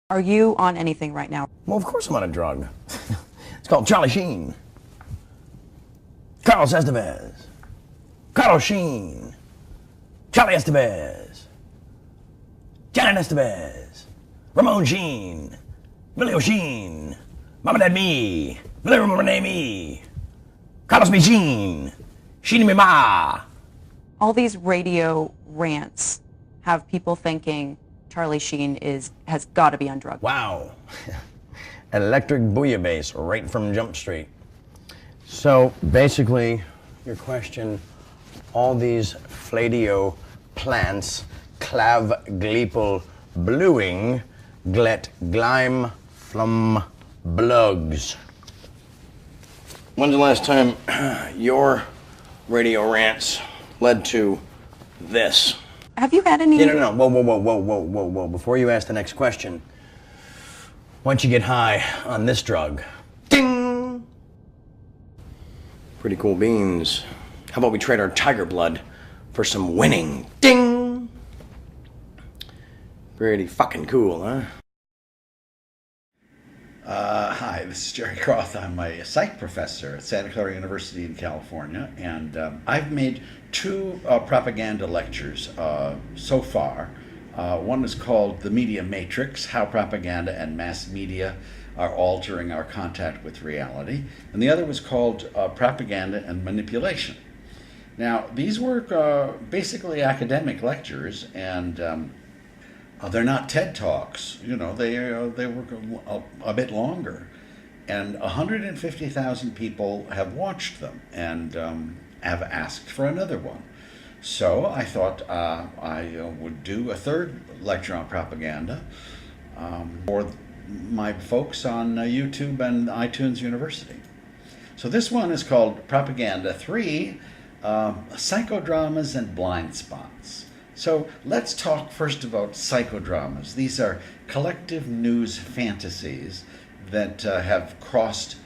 Are you on anything right now? Well, of course I'm on a drug. It's called Charlie Sheen. Carlos Estevez. Carlos Sheen. Charlie Estevez. Janet Estevez. Ramon Sheen. Emilio Sheen. Mama Dad Me. Billy Renee Me. Carlos Me Sheen. Sheen Me Ma. All these radio rants have people thinking Charlie Sheen has got to be on drugs. Wow. Electric bouillabaisse right from Jump Street. So basically, your question, all these fladio plants, clav gleepel bluing, glet gleim flum blugs. When's the last time your radio rants led to this? Have you had any? No. Whoa. Before you ask the next question, why don't you get high on this drug? Ding! Pretty cool beans. How about we trade our tiger blood for some winning? Ding! Pretty fucking cool, huh? Hi, this is Jerry Croth. I'm a psych professor at Santa Clara University in California, and I've made two propaganda lectures so far. One is called The Media Matrix, How Propaganda and Mass Media Are Altering Our Contact with Reality, and the other was called Propaganda and Manipulation. Now, these were basically academic lectures, and they're not TED Talks. You know, they were a bit longer. And 150,000 people have watched them and have asked for another one. So I thought I would do a third lecture on propaganda for my folks on YouTube and iTunes University. So this one is called Propaganda 3, Psychodramas and Blind Spots. So let's talk first about psychodramas. These are collective news fantasies that have crossed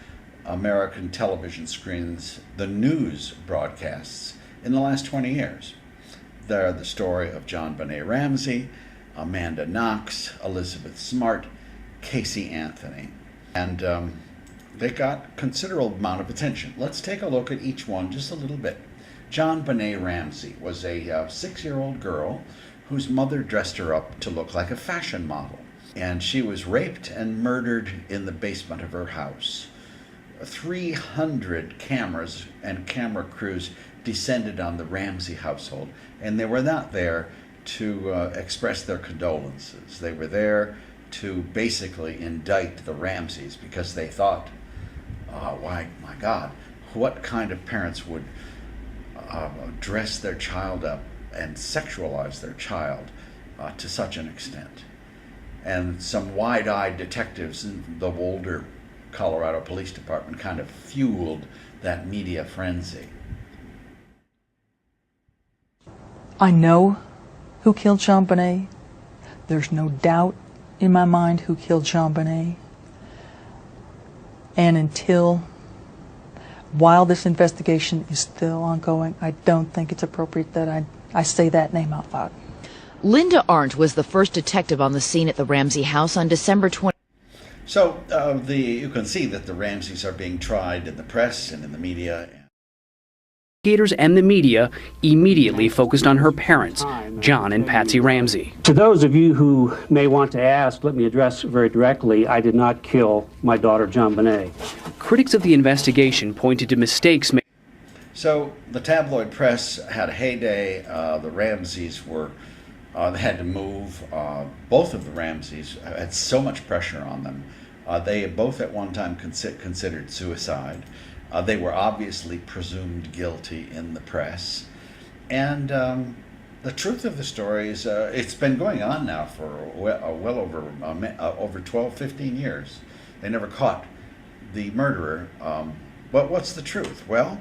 American television screens, the news broadcasts, in the last 20 years. They're the story of John Benet Ramsey, Amanda Knox, Elizabeth Smart, Casey Anthony. And they got considerable amount of attention. Let's take a look at each one just a little bit. John Benet Ramsey was a 6-year-old girl whose mother dressed her up to look like a fashion model. And she was raped and murdered in the basement of her house. 300 cameras and camera crews descended on the Ramsey household, and they were not there to express their condolences. They were there to basically indict the Ramseys because they thought, why, my God, what kind of parents would dress their child up and sexualize their child to such an extent? And some wide-eyed detectives in the Boulder, Colorado Police Department kind of fueled that media frenzy. I know who killed Jean Benet. There's no doubt in my mind who killed Jean Benet. And while this investigation is still ongoing, I don't think it's appropriate that I say that name out loud. Linda Arndt was the first detective on the scene at the Ramsey house on December 20. So you can see that the Ramseys are being tried in the press and in the media. Investigators and the media immediately focused on her parents, John and Patsy Ramsey. To those of you who may want to ask, let me address very directly, I did not kill my daughter, John Benet. Critics of the investigation pointed to mistakes made. So the tabloid press had a heyday. The Ramseys they had to move. Both of the Ramseys had so much pressure on them. They both at one time considered suicide. They were obviously presumed guilty in the press. And the truth of the story is it's been going on now for well over 12, 15 years. They never caught the murderer. But what's the truth? Well,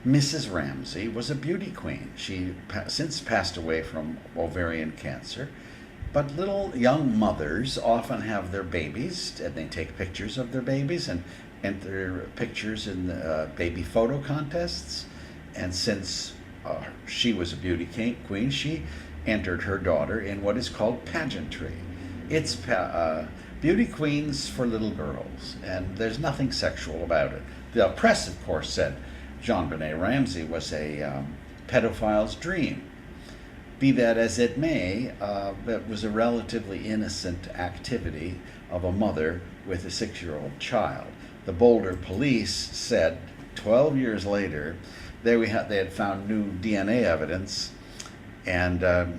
Mrs. Ramsey was a beauty queen. She since passed away from ovarian cancer. But little young mothers often have their babies, and they take pictures of their babies and enter pictures in baby photo contests. And since she was a beauty queen, she entered her daughter in what is called pageantry. It's beauty queens for little girls, and there's nothing sexual about it. The press, of course, said JonBenét Ramsey was a pedophile's dream. Be that as it may, it was a relatively innocent activity of a mother with a 6-year-old child. The Boulder police said 12 years later they had found new DNA evidence, and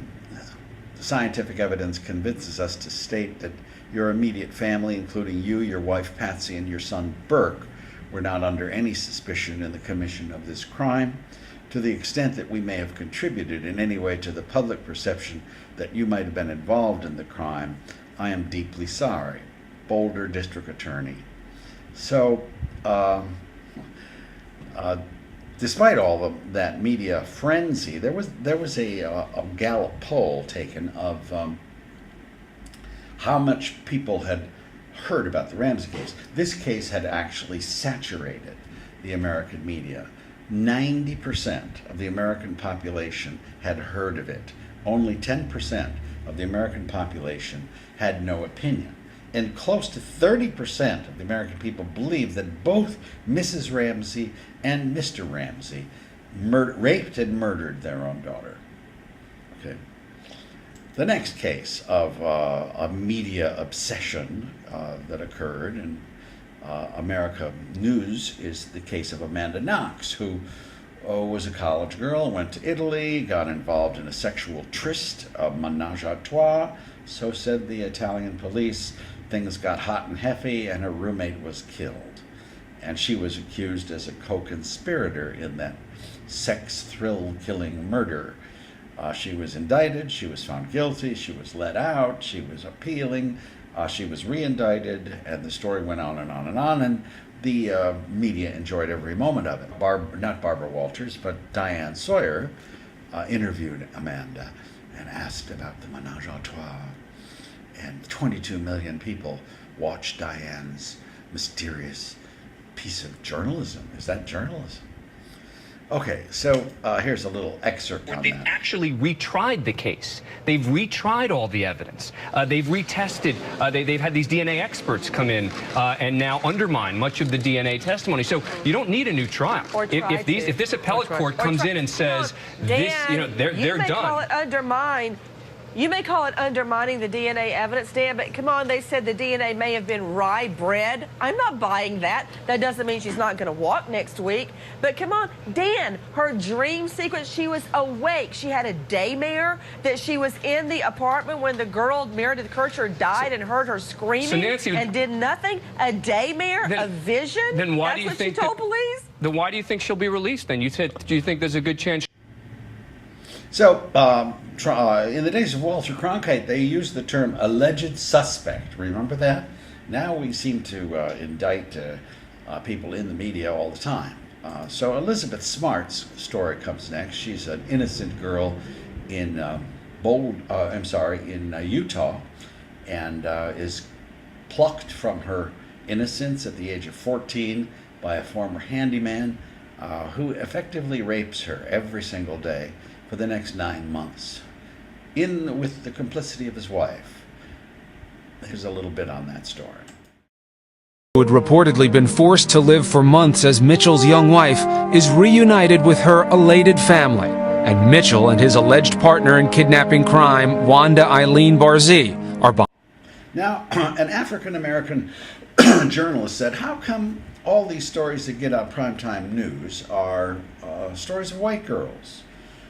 scientific evidence convinces us to state that your immediate family, including you, your wife Patsy, and your son Burke, were not under any suspicion in the commission of this crime. To the extent that we may have contributed in any way to the public perception that you might have been involved in the crime, I am deeply sorry. Boulder District Attorney. So, despite all of that media frenzy, there was a Gallup poll taken of how much people had heard about the Ramsey case. This case had actually saturated the American media. 90% of the American population had heard of it. Only 10% of the American population had no opinion. And close to 30% of the American people believe that both Mrs. Ramsey and Mr. Ramsey raped and murdered their own daughter. Okay. The next case of a media obsession that occurred in America News is the case of Amanda Knox, who was a college girl, went to Italy, got involved in a sexual tryst, a menage a trois, so said the Italian police. Things got hot and heavy, and her roommate was killed. And she was accused as a co-conspirator in that sex thrill-killing murder. She was indicted, she was found guilty, she was let out, she was appealing, she was re-indicted, and the story went on and on and on, and the media enjoyed every moment of it. Not Barbara Walters, but Diane Sawyer interviewed Amanda and asked about the menage a trois. And 22 million people watched Diane's mysterious piece of journalism. Is that journalism? Okay, so here's a little excerpt on They've that. actually retried the case. They've retried all the evidence. They've retested. They've had these DNA experts come in and now undermine much of the DNA testimony. So you don't need a new trial. If this appellate court comes in and says this, they're done. Call it undermine. You may call it undermining the DNA evidence, Dan, but come on, they said the DNA may have been rye bread. I'm not buying that. That doesn't mean she's not going to walk next week. But come on, Dan, her dream sequence, she was awake. She had a daymare that she was in the apartment when the girl, Meredith Kircher, died and heard her screaming and did nothing. A daymare, a vision? Then why do you That's what think she told police? Then why do you think she'll be released then? Do you think there's a good chance? So, in the days of Walter Cronkite, they used the term alleged suspect. Remember that? Now we seem to indict people in the media all the time. So Elizabeth Smart's story comes next. She's an innocent girl in Utah, and is plucked from her innocence at the age of 14 by a former handyman who effectively rapes her every single day for the next 9 months, with the complicity of his wife. Here's a little bit on that story. Who had reportedly been forced to live for months as Mitchell's young wife is reunited with her elated family, and Mitchell and his alleged partner in kidnapping crime, Wanda Eileen Barzee, are behind. Now, an African-American journalist said, how come all these stories that get on primetime news are stories of white girls?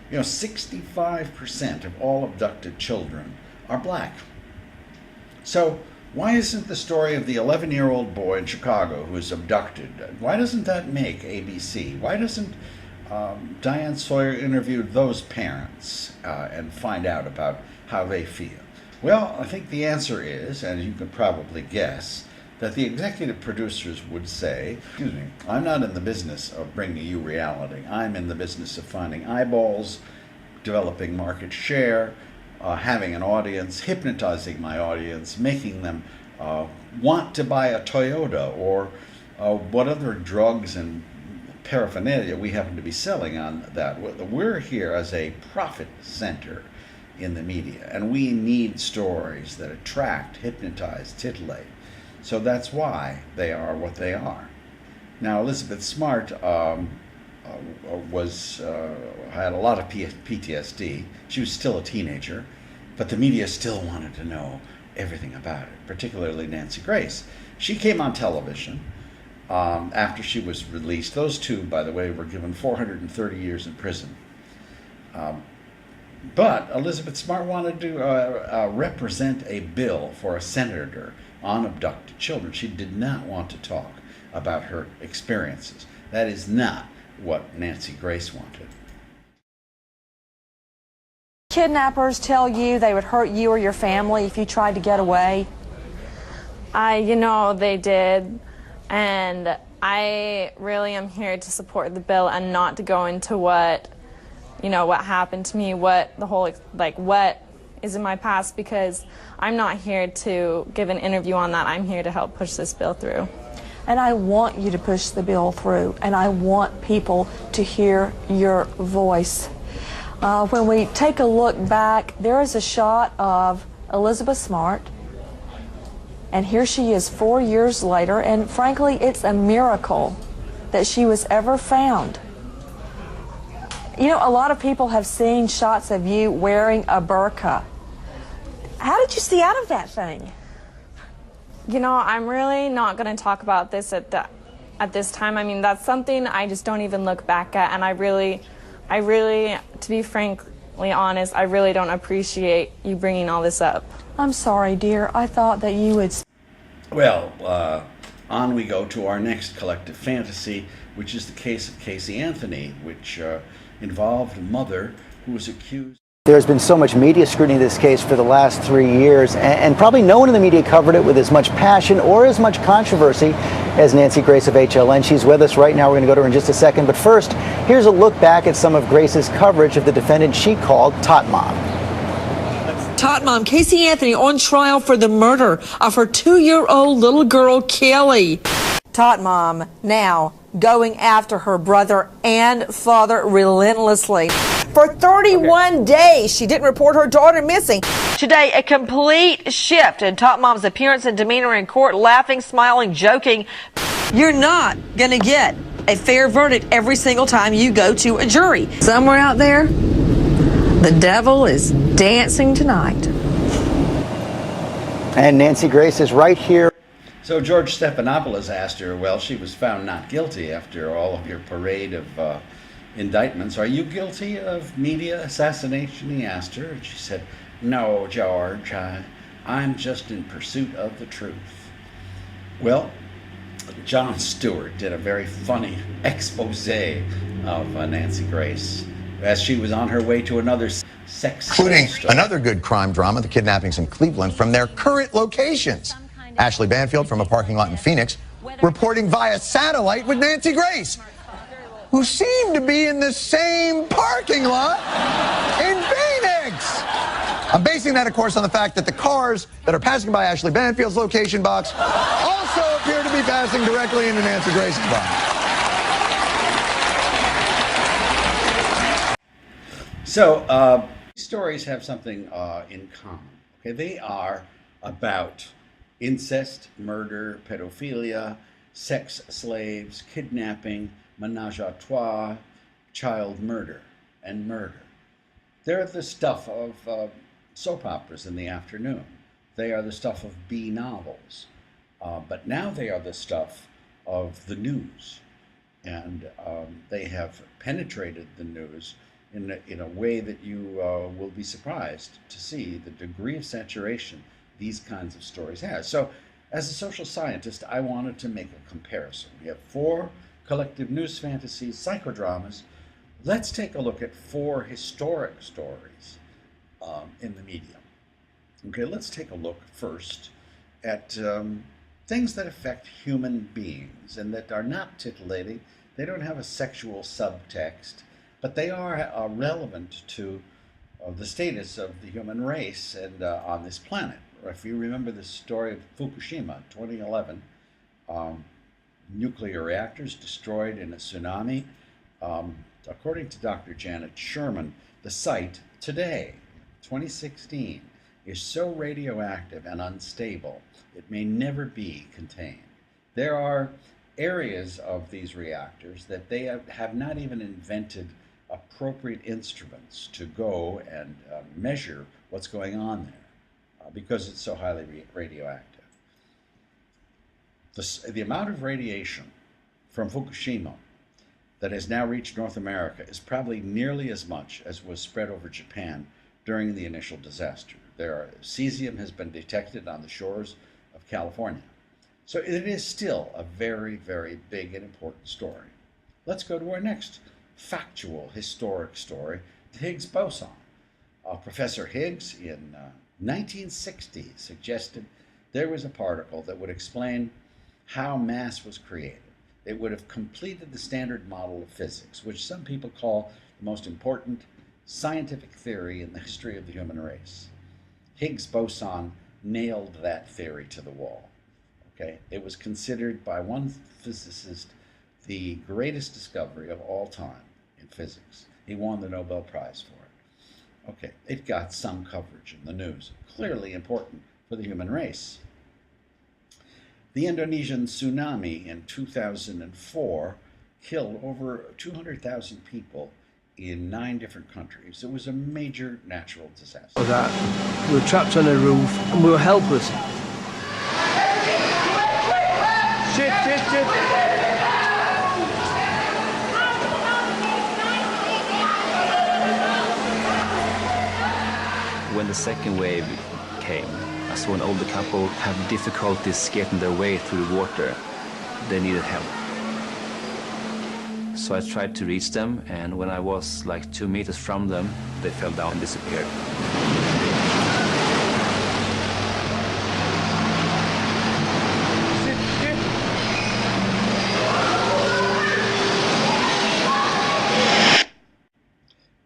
65% of all abducted children are black. So why isn't the story of the 11-year-old boy in Chicago who was abducted, why doesn't that make ABC? Why doesn't Diane Sawyer interview those parents and find out about how they feel? Well, I think the answer is, and you can probably guess, that the executive producers would say, excuse me, I'm not in the business of bringing you reality. I'm in the business of finding eyeballs, developing market share, having an audience, hypnotizing my audience, making them want to buy a Toyota or what other drugs and paraphernalia we happen to be selling on that. We're here as a profit center, in the media, and we need stories that attract, hypnotize, titillate. So that's why they are what they are. Now, Elizabeth Smart had a lot of PTSD. She was still a teenager, but the media still wanted to know everything about it, particularly Nancy Grace. She came on television after she was released. Those two, by the way, were given 430 years in prison. But Elizabeth Smart wanted to represent a bill for a senator on abducted children. She did not want to talk about her experiences. That is not what Nancy Grace wanted. Kidnappers tell you they would hurt you or your family if you tried to get away? They did. And I really am here to support the bill and not to go into what happened to me, what is in my past, because I'm not here to give an interview on that. I'm here to help push this bill through. And I want you to push the bill through, and I want people to hear your voice. When we take a look back, there is a shot of Elizabeth Smart, and here she is 4 years later, and frankly, it's a miracle that she was ever found. A lot of people have seen shots of you wearing a burqa. How did you stay out of that thing? I'm really not going to talk about this at this time. I mean, that's something I just don't even look back at, and I really, to be frankly honest, I really don't appreciate you bringing all this up. I'm sorry, dear. I thought that you would... Well, on we go to our next collective fantasy, which is the case of Casey Anthony, which involved a mother who was accused. There's been so much media scrutiny of this case for the last 3 years, and probably no one in the media covered it with as much passion or as much controversy as Nancy Grace of HLN. She's with us right now. We're going to go to her in just a second. But first, here's a look back at some of Grace's coverage of the defendant she called Tot Mom. Tot Mom Casey Anthony on trial for the murder of her 2-year-old little girl, Kelly. Tot Mom now going after her brother and father relentlessly. For 31 days, she didn't report her daughter missing. Today, a complete shift in Tot Mom's appearance and demeanor in court, laughing, smiling, joking. You're not going to get a fair verdict every single time you go to a jury. Somewhere out there, the devil is dancing tonight. And Nancy Grace is right here. So George Stephanopoulos asked her, well, she was found not guilty after all of your parade of indictments. Are you guilty of media assassination? He asked her, and she said, no, George, I'm just in pursuit of the truth. Well, Jon Stewart did a very funny expose of Nancy Grace as she was on her way to another sex including story. Another good crime drama, the kidnappings in Cleveland, from their current locations. Ashley Banfield from a parking lot in Phoenix reporting via satellite with Nancy Grace, who seemed to be in the same parking lot in Phoenix. I'm basing that, of course, on the fact that the cars that are passing by Ashley Banfield's location box also appear to be passing directly into Nancy Grace's box. So, these stories have something in common. Okay, they are about incest, murder, pedophilia, sex slaves, kidnapping, menage a trois, child murder, and murder. They're the stuff of soap operas in the afternoon. They are the stuff of B novels. But now they are the stuff of the news. And they have penetrated the news in a way that you will be surprised to see the degree of saturation these kinds of stories have. So as a social scientist, I wanted to make a comparison. We have 4 collective news fantasies, psychodramas. Let's take a look at 4 historic stories in the media. Okay, let's take a look first at things that affect human beings and that are not titillating. They don't have a sexual subtext, but they are relevant to the status of the human race and on this planet. If you remember the story of Fukushima, 2011, nuclear reactors destroyed in a tsunami. According to Dr. Janet Sherman, the site today, 2016, is so radioactive and unstable, it may never be contained. There are areas of these reactors that they have not even invented appropriate instruments to go and measure what's going on there because it's so highly radioactive. The amount of radiation from Fukushima that has now reached North America is probably nearly as much as was spread over Japan during the initial disaster. Cesium has been detected on the shores of California. So it is still a very, very big and important story. Let's go to our next factual, historic story, the Higgs boson. Professor Higgs in 1960 suggested there was a particle that would explain how mass was created. It would have completed the standard model of physics, which some people call the most important scientific theory in the history of the human race. Higgs boson nailed that theory to the wall. Okay? It was considered by one physicist the greatest discovery of all time in physics. He won the Nobel Prize for it. Okay, it got some coverage in the news, clearly important for the human race. The Indonesian tsunami in 2004 killed over 200,000 people in 9 different countries. It was a major natural disaster. We were trapped on a roof and we were helpless. Shit. When the second wave came, I saw an older couple have difficulties getting their way through the water. They needed help. So I tried to reach them, and when I was like 2 meters from them, they fell down and disappeared.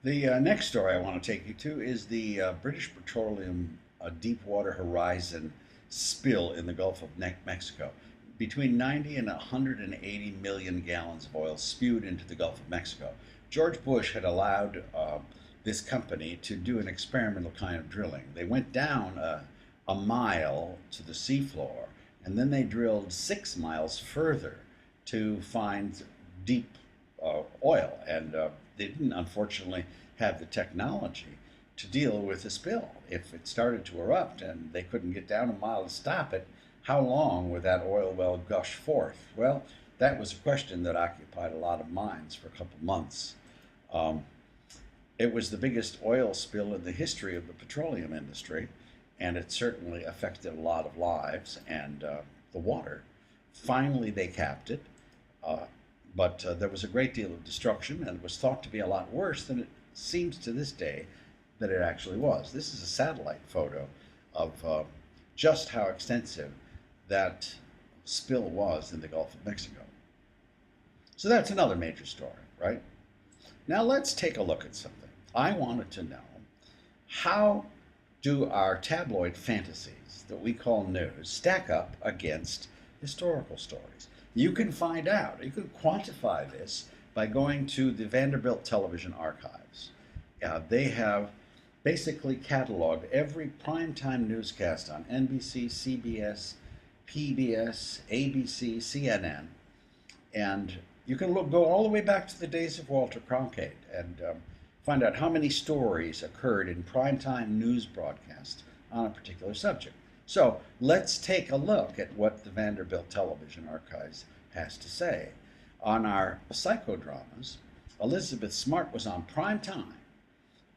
The next story I want to take you to is the British Petroleum Deepwater Horizon spill in the Gulf of Mexico. Between 90 and 180 million gallons of oil spewed into the Gulf of Mexico. George Bush had allowed this company to do an experimental kind of drilling. They went down a mile to the seafloor, and then they drilled 6 miles further to find deep oil. And they didn't, unfortunately, have the technology to deal with the spill. If it started to erupt and they couldn't get down a mile to stop it, how long would that oil well gush forth? Well, that was a question that occupied a lot of minds for a couple months. It was the biggest oil spill in the history of the petroleum industry, and it certainly affected a lot of lives and the water. Finally, they capped it, but there was a great deal of destruction, and it was thought to be a lot worse than it seems to this day that it actually was. This is a satellite photo of just how extensive that spill was in the Gulf of Mexico. So that's another major story, right? Now let's take a look at something. I wanted to know, how do our tabloid fantasies that we call news stack up against historical stories? You can find out, you can quantify this by going to the Vanderbilt Television Archives. They have basically cataloged every primetime newscast on NBC, CBS, PBS, ABC, CNN, and you can go all the way back to the days of Walter Cronkite and find out how many stories occurred in primetime news broadcasts on a particular subject. So let's take a look at what the Vanderbilt Television Archives has to say. On our psychodramas, Elizabeth Smart was on prime time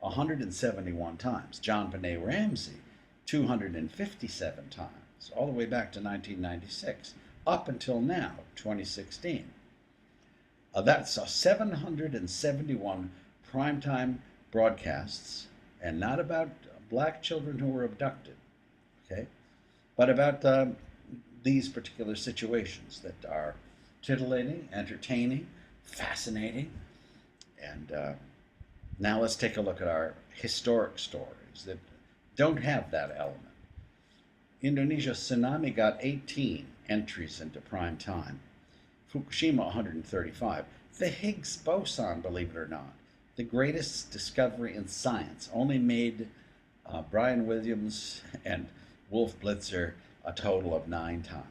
171 times. John Benet Ramsey, 257 times, all the way back to 1996, up until now, 2016. That's 771 primetime broadcasts, and not about black children who were abducted, okay, but about these particular situations that are titillating, entertaining, fascinating, and now let's take a look at our historic stories that don't have that element. Indonesia's tsunami got 18 entries into prime time. Fukushima 135. The Higgs boson, believe it or not, the greatest discovery in science, only made Brian Williams and Wolf Blitzer a total of 9 times.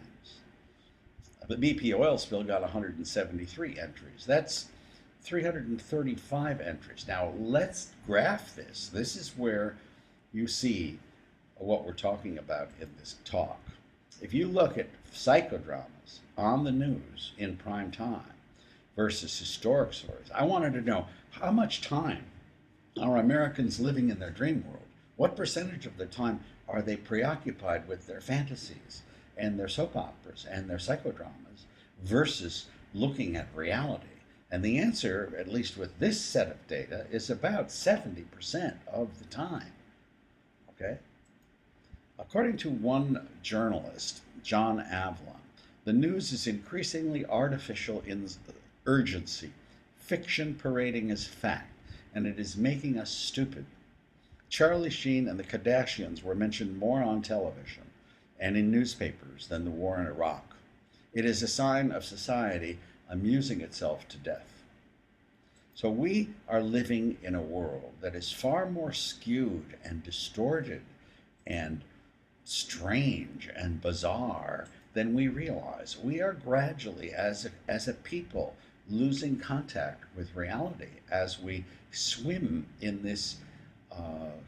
The BP oil spill got 173 entries. That's 335 entries. Now let's graph this. This is where you see what we're talking about in this talk. If you look at psychodramas on the news in prime time versus historic stories, I wanted to know how much time are Americans living in their dream world? What percentage of the time are they preoccupied with their fantasies and their soap operas and their psychodramas versus looking at reality? And the answer, at least with this set of data, is about 70% of the time. Okay? According to one journalist, John Avlon, the news is increasingly artificial in urgency, fiction parading as fact, and it is making us stupid. Charlie Sheen and the Kardashians were mentioned more on television and in newspapers than the war in Iraq. It is a sign of society amusing itself to death. So we are living in a world that is far more skewed and distorted and strange and bizarre than we realize. We are gradually, as a people, losing contact with reality as we swim in this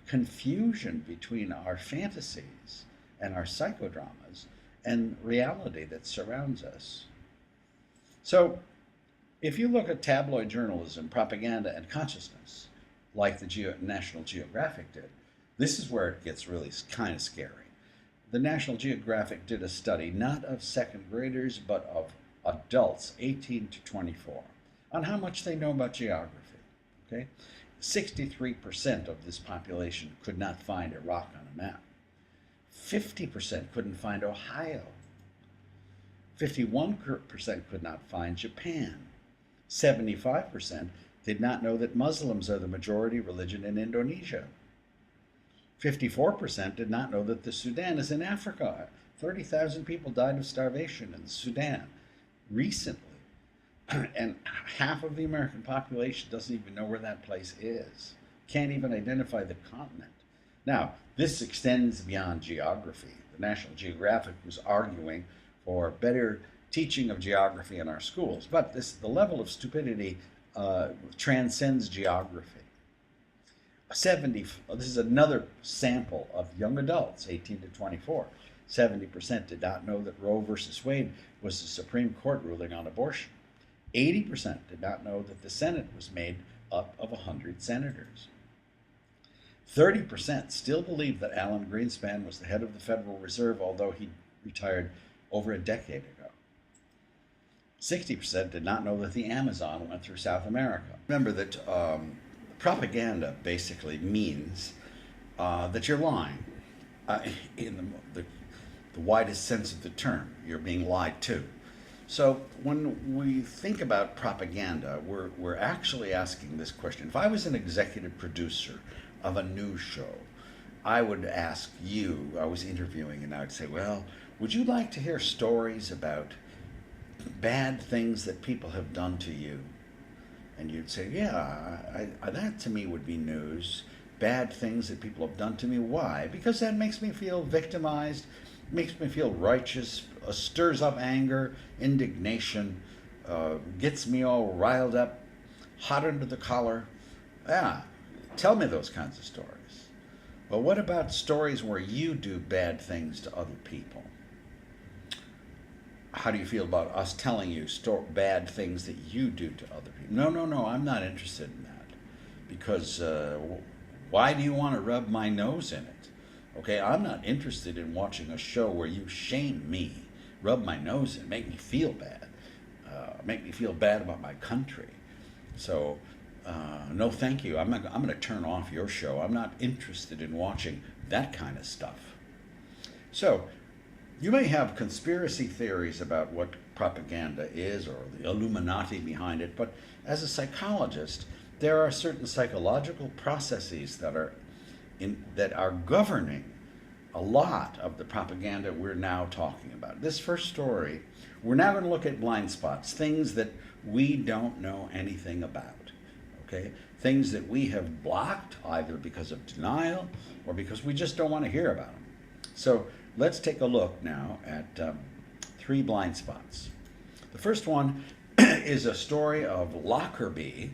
confusion between our fantasies and our psychodramas and reality that surrounds us. So, if you look at tabloid journalism, propaganda, and consciousness, like the National Geographic did, this is where it gets really kind of scary. The National Geographic did a study not of second graders, but of adults 18 to 24 on how much they know about geography. Okay, 63% of this population could not find Iraq on a map. 50% couldn't find Ohio. 51% could not find Japan. 75% did not know that Muslims are the majority religion in Indonesia. 54% did not know that the Sudan is in Africa. 30,000 people died of starvation in the Sudan recently. And half of the American population doesn't even know where that place is. Can't even identify the continent. Now, this extends beyond geography. The National Geographic was arguing for better teaching of geography in our schools. But the level of stupidity transcends geography. This is another sample of young adults, 18 to 24. 70% did not know that Roe versus Wade was the Supreme Court ruling on abortion. 80% did not know that the Senate was made up of 100 senators. 30% still believe that Alan Greenspan was the head of the Federal Reserve, although he retired over a decade ago. 60% did not know that the Amazon went through South America. Remember that propaganda basically means that you're lying in the widest sense of the term. You're being lied to. So when we think about propaganda, we're actually asking this question. If I was an executive producer of a news show, I would ask you, I was interviewing, and I would say, well, would you like to hear stories about bad things that people have done to you? And you'd say, yeah, that to me would be news. Bad things that people have done to me. Why? Because that makes me feel victimized, makes me feel righteous, stirs up anger, indignation, gets me all riled up, hot under the collar. Yeah, tell me those kinds of stories. But what about stories where you do bad things to other people? How do you feel about us telling you bad things that you do to other people? No, I'm not interested in that. Because why do you want to rub my nose in it? Okay, I'm not interested in watching a show where you shame me, rub my nose in, make me feel bad about my country. So, no thank you. I'm going to turn off your show. I'm not interested in watching that kind of stuff. So, you may have conspiracy theories about what propaganda is or the Illuminati behind it, but as a psychologist, there are certain psychological processes that are governing a lot of the propaganda we're now talking about. This first story, we're now going to look at blind spots, things that we don't know anything about. Okay? Things that we have blocked either because of denial or because we just don't want to hear about them. So let's take a look now at 3 blind spots. The first one is a story of Lockerbie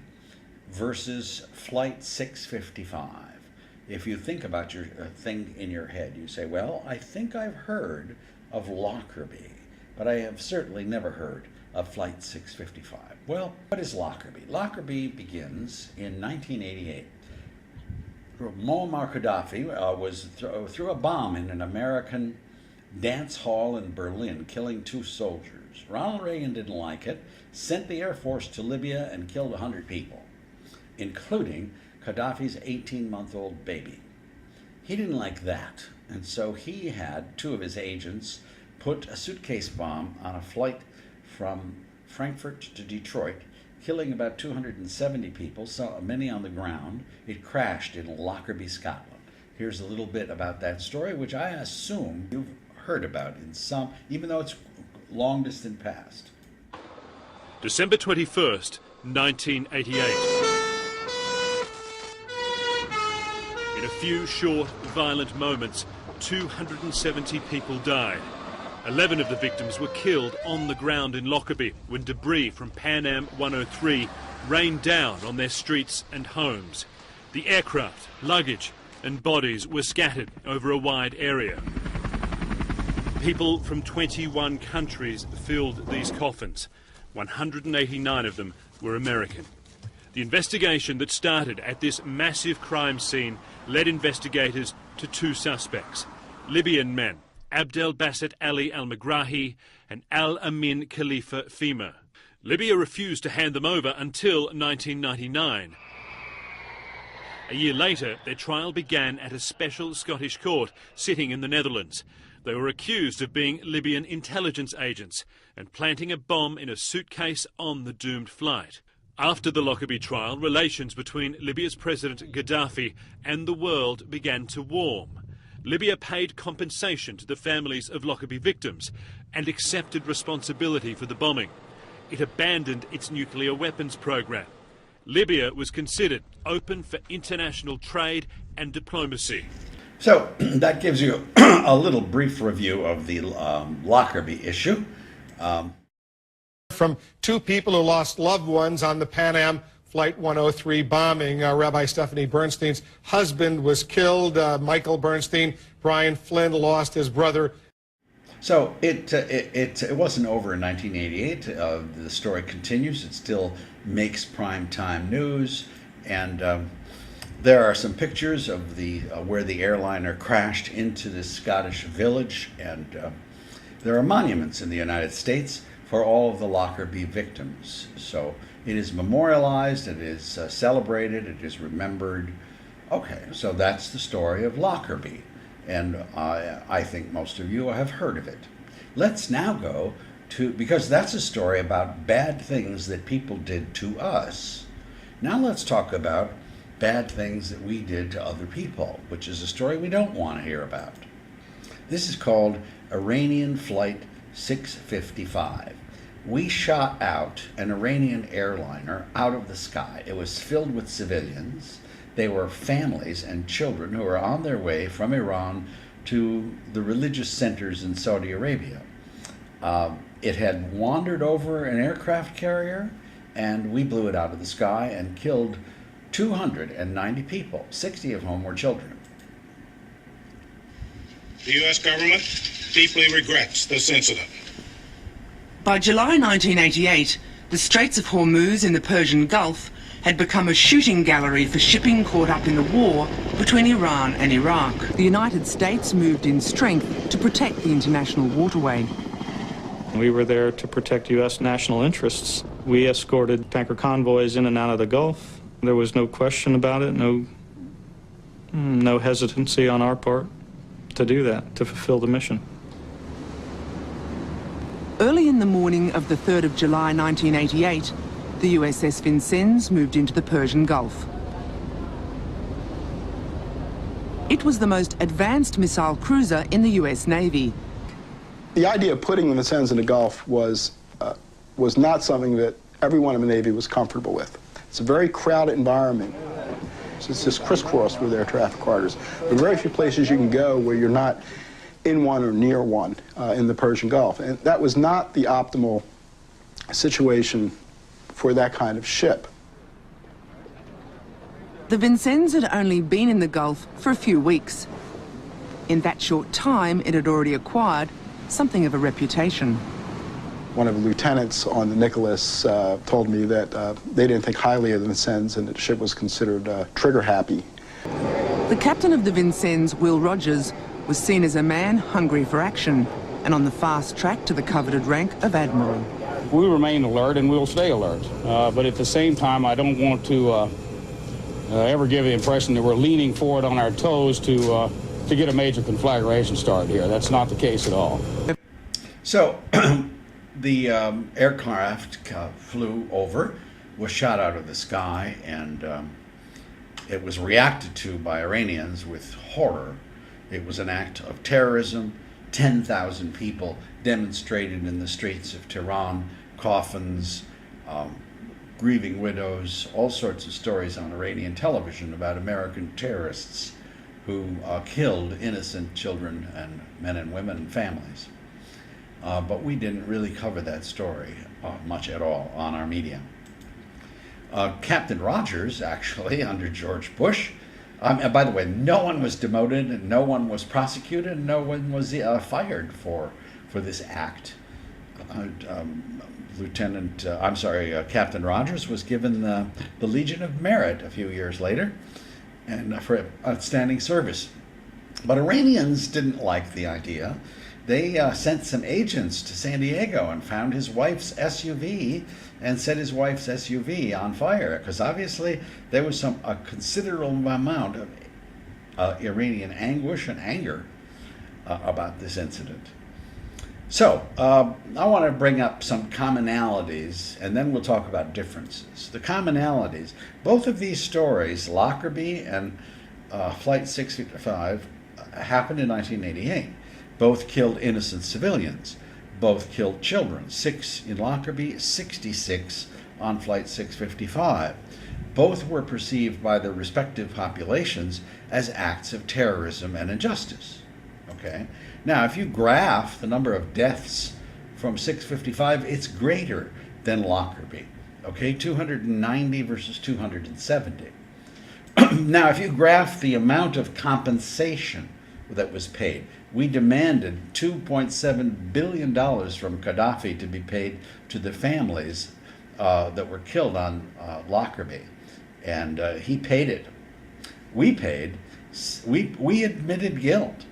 versus Flight 655. If you think about your thing in your head, you say, well, I think I've heard of Lockerbie, but I have certainly never heard of Flight 655. Well, what is Lockerbie? Lockerbie begins in 1988. Muammar Gaddafi threw a bomb in an American dance hall in Berlin, killing 2 soldiers. Ronald Reagan didn't like it, sent the Air Force to Libya and killed 100 people, including Gaddafi's 18-month-old baby. He didn't like that, and so he had 2 of his agents put a suitcase bomb on a flight from Frankfurt to Detroit, killing about 270 people, so many on the ground. It crashed in Lockerbie, Scotland. Here's a little bit about that story, which I assume you've heard about in some, even though it's long distant past. December 21st, 1988. In a few short, violent moments, 270 people died. 11 of the victims were killed on the ground in Lockerbie when debris from Pan Am 103 rained down on their streets and homes. The aircraft, luggage and bodies were scattered over a wide area. People from 21 countries filled these coffins. 189 of them were American. The investigation that started at this massive crime scene led investigators to 2 suspects, Libyan men, Abdel Basset Ali al-Megrahi and Al-Amin Khalifa Fima. Libya refused to hand them over until 1999. A year later, their trial began at a special Scottish court sitting in the Netherlands. They were accused of being Libyan intelligence agents and planting a bomb in a suitcase on the doomed flight. After the Lockerbie trial, relations between Libya's President Gaddafi and the world began to warm. Libya paid compensation to the families of Lockerbie victims and accepted responsibility for the bombing. It abandoned its nuclear weapons program. Libya was considered open for international trade and diplomacy. So that gives you a little brief review of the Lockerbie issue. From 2 people who lost loved ones on the Pan Am Flight 103 bombing. Rabbi Stephanie Bernstein's husband was killed. Michael Bernstein, Brian Flynn lost his brother. So it wasn't over in 1988. The story continues. It still makes prime time news, and there are some pictures of where the airliner crashed into this Scottish village, and there are monuments in the United States for all of the Lockerbie victims. So it is memorialized, it is celebrated, it is remembered. Okay, so that's the story of Lockerbie, and I think most of you have heard of it. Let's now go to, because that's a story about bad things that people did to us. Now let's talk about bad things that we did to other people, which is a story we don't want to hear about. This is called Iranian Flight 655. We shot out an Iranian airliner out of the sky. It was filled with civilians. They were families and children who were on their way from Iran to the religious centers in Saudi Arabia. It had wandered over an aircraft carrier, and we blew it out of the sky and killed 290 people, 60 of whom were children. The U.S. government deeply regrets this incident. By July 1988, the Straits of Hormuz in the Persian Gulf had become a shooting gallery for shipping caught up in the war between Iran and Iraq. The United States moved in strength to protect the international waterway. We were there to protect U.S. national interests. We escorted tanker convoys in and out of the Gulf. There was no question about it, no hesitancy on our part to do that, to fulfill the mission. Early in the morning of the 3rd of July 1988, the USS Vincennes moved into the Persian Gulf. It was the most advanced missile cruiser in the US Navy. The idea of putting the Vincennes in the Gulf was not something that everyone in the Navy was comfortable with. It's a very crowded environment. corridors. It's just crisscrossed with air traffic corridors. There are very few places you can go where you're not in one or near one in the Persian Gulf. And that was not the optimal situation for that kind of ship. The Vincennes had only been in the Gulf for a few weeks. In that short time, it had already acquired something of a reputation. One of the lieutenants on the Nicholas told me that they didn't think highly of the Vincennes and that the ship was considered trigger happy. The captain of the Vincennes, Will Rogers, was seen as a man hungry for action and on the fast track to the coveted rank of admiral. We remain alert and we'll stay alert, but at the same time I don't want to ever give the impression that we're leaning forward on our toes to get a major conflagration started here. That's not the case at all. So the aircraft flew over, was shot out of the sky, and it was reacted to by Iranians with horror. It was an act of terrorism. 10,000 people demonstrated in the streets of Tehran, coffins, grieving widows, all sorts of stories on Iranian television about American terrorists who killed innocent children and men and women and families. But we didn't really cover that story much at all on our media. Captain Rogers, actually, under George Bush, and by the way, no one was demoted, and no one was prosecuted, and no one was fired for this act. Captain Rogers was given the Legion of Merit a few years later, and for outstanding service. But Iranians didn't like the idea. They sent some agents to San Diego and found his wife's SUV and set his wife's SUV on fire, because obviously there was a considerable amount of Iranian anguish and anger about this incident. So I want to bring up some commonalities, and then we'll talk about differences. The commonalities, both of these stories, Lockerbie and Flight 655, happened in 1988. Both killed innocent civilians. Both killed children, 6 in Lockerbie, 66 on Flight 655. Both were perceived by their respective populations as acts of terrorism and injustice. Okay? Now, if you graph the number of deaths from 655, it's greater than Lockerbie. Okay? 290 versus 270. Now, if you graph the amount of compensation that was paid, we demanded $2.7 billion from Gaddafi to be paid to the families that were killed on Lockerbie, and he paid it. We paid. We admitted guilt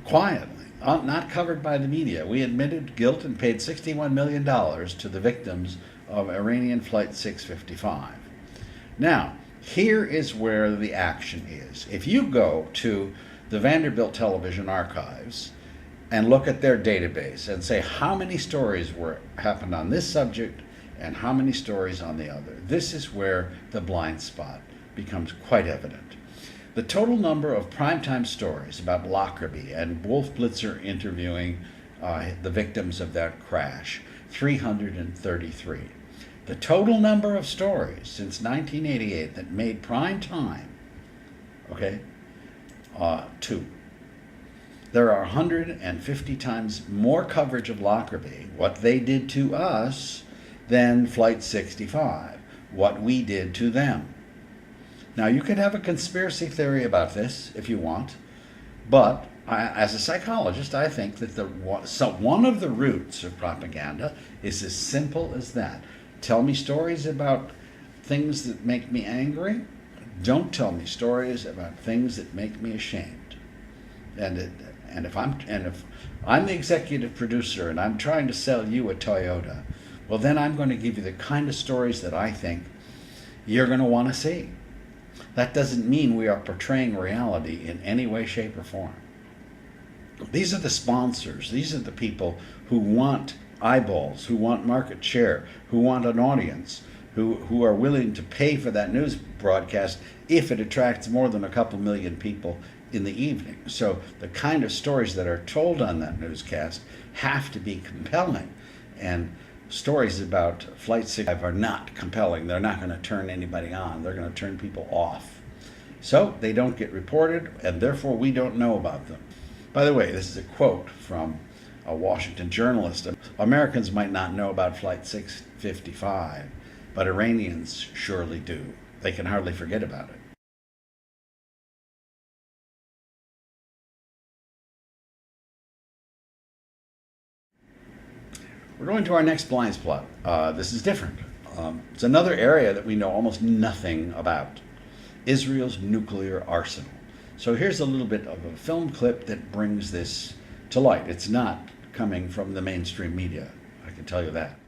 quietly, not covered by the media. We admitted guilt and paid $61 million to the victims of Iranian Flight 655. Now, here is where the action is. If you go to the Vanderbilt Television Archives and look at their database and say how many stories happened on this subject and how many stories on the other, this is where the blind spot becomes quite evident. The total number of primetime stories about Lockerbie and Wolf Blitzer interviewing the victims of that crash, 333. The total number of stories since 1988 that made prime time, okay, 2. There are 150 times more coverage of Lockerbie, what they did to us, than Flight 65, what we did to them. Now, you can have a conspiracy theory about this if you want, but as a psychologist, I think that one of the roots of propaganda is as simple as that. Tell me stories about things that make me angry. Don't tell me stories about things that make me ashamed. And if I'm the executive producer and I'm trying to sell you a Toyota, well, then I'm going to give you the kind of stories that I think you're going to want to see. That doesn't mean we are portraying reality in any way, shape, or form. These are the sponsors. These are the people who want eyeballs, who want market share, who want an audience, who are willing to pay for that news broadcast if it attracts more than a couple million people in the evening. So the kind of stories that are told on that newscast have to be compelling. And stories about Flight 65 are not compelling. They're not going to turn anybody on. They're going to turn people off. So they don't get reported, and therefore we don't know about them. By the way, this is a quote from a Washington journalist. Americans might not know about Flight 655, but Iranians surely do. They can hardly forget about it. We're going to our next blind spot. This is different. It's another area that we know almost nothing about. Israel's nuclear arsenal. So here's a little bit of a film clip that brings this to light. It's not coming from the mainstream media, I can tell you that.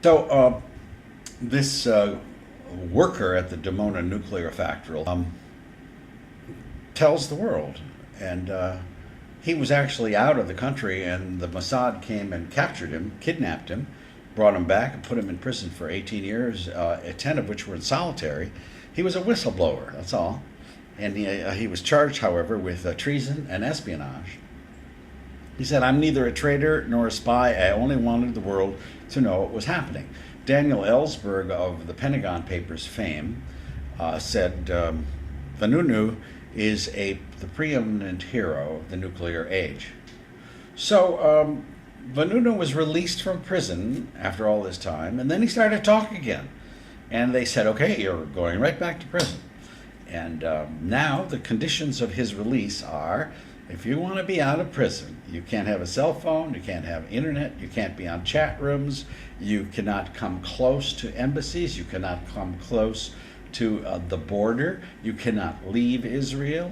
So this worker at the Dimona nuclear factory tells the world, and he was actually out of the country, and the Mossad came and captured him, kidnapped him, brought him back and put him in prison for 18 years, 10 of which were in solitary. He was a whistleblower, that's all. And he was charged, however, with treason and espionage. He said, "I'm neither a traitor nor a spy. I only wanted the world to know what was happening." Daniel Ellsberg of the Pentagon Papers fame said, Vanunu is the preeminent hero of the nuclear age. So Vanunu was released from prison after all this time, and then he started to talk again. And they said, "Okay, you're going right back to prison." And now the conditions of his release are, if you want to be out of prison, you can't have a cell phone, you can't have internet, you can't be on chat rooms, you cannot come close to embassies, you cannot come close to the border, you cannot leave Israel,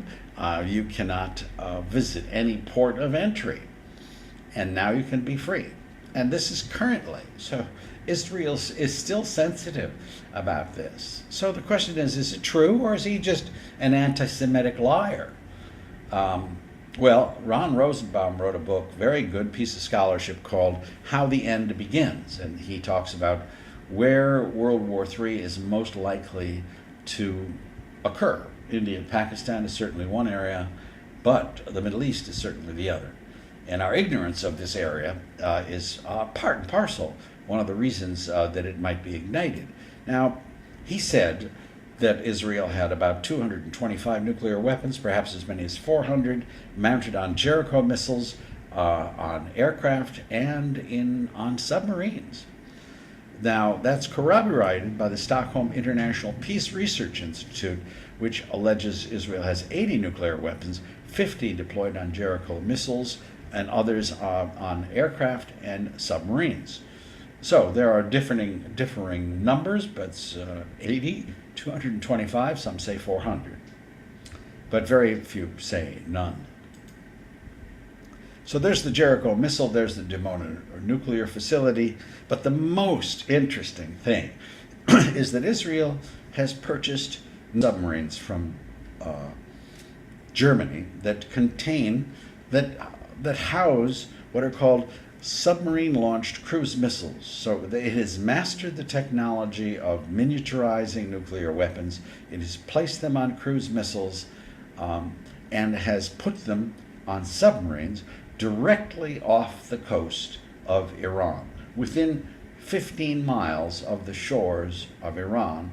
you cannot visit any port of entry. And now you can be free. And this is currently. So Israel is still sensitive about this. So the question is it true, or is he just an anti-Semitic liar? Well, Ron Rosenbaum wrote a book, very good piece of scholarship, called How the End Begins. And he talks about where World War III is most likely to occur. India and Pakistan is certainly one area, but the Middle East is certainly the other. And our ignorance of this area is part and parcel, one of the reasons that it might be ignited. Now, he said that Israel had about 225 nuclear weapons, perhaps as many as 400, mounted on Jericho missiles, on aircraft, and on submarines. Now, that's corroborated by the Stockholm International Peace Research Institute, which alleges Israel has 80 nuclear weapons, 50 deployed on Jericho missiles, and others on aircraft and submarines. So there are differing numbers, but 80, 225, some say 400. But very few say none. So there's the Jericho missile, there's the Dimona nuclear facility. But the most interesting thing is that Israel has purchased submarines from Germany that house what are called submarine-launched cruise missiles. So it has mastered the technology of miniaturizing nuclear weapons. It has placed them on cruise missiles and has put them on submarines directly off the coast of Iran, within 15 miles of the shores of Iran,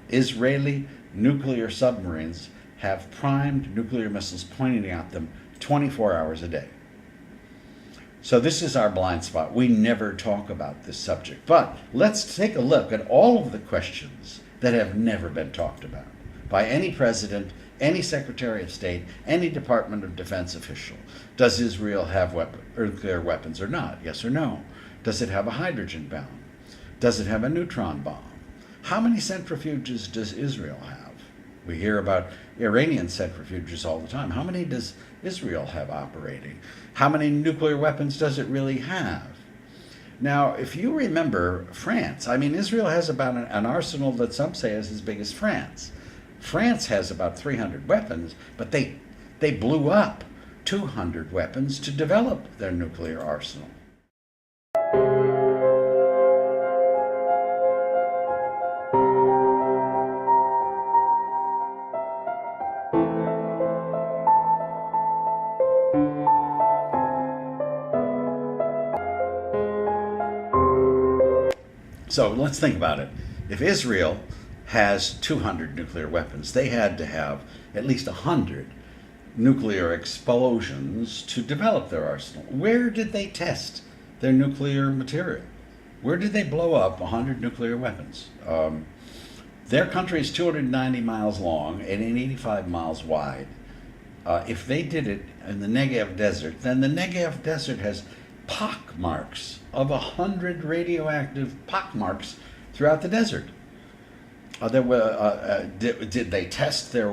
Israeli nuclear submarines have primed nuclear missiles pointing at them 24 hours a day. So this is our blind spot. We never talk about this subject. But let's take a look at all of the questions that have never been talked about by any president, any Secretary of State, any Department of Defense official. Does Israel have nuclear weapons or not? Yes or no? Does it have a hydrogen bomb? Does it have a neutron bomb? How many centrifuges does Israel have? We hear about Iranian centrifuges all the time. How many does Israel have operating? How many nuclear weapons does it really have? Now, if you remember France, I mean, Israel has about an arsenal that some say is as big as France. France has about 300 weapons, but they blew up 200 weapons to develop their nuclear arsenal. So let's think about it. If Israel has 200 nuclear weapons, they had to have at least 100 nuclear explosions to develop their arsenal. Where did they test their nuclear material? Where did they blow up 100 nuclear weapons? Their country is 290 miles long and 85 miles wide. If they did it in the Negev Desert, then the Negev Desert has pock marks of 100 radioactive pock marks throughout the desert. Did they test their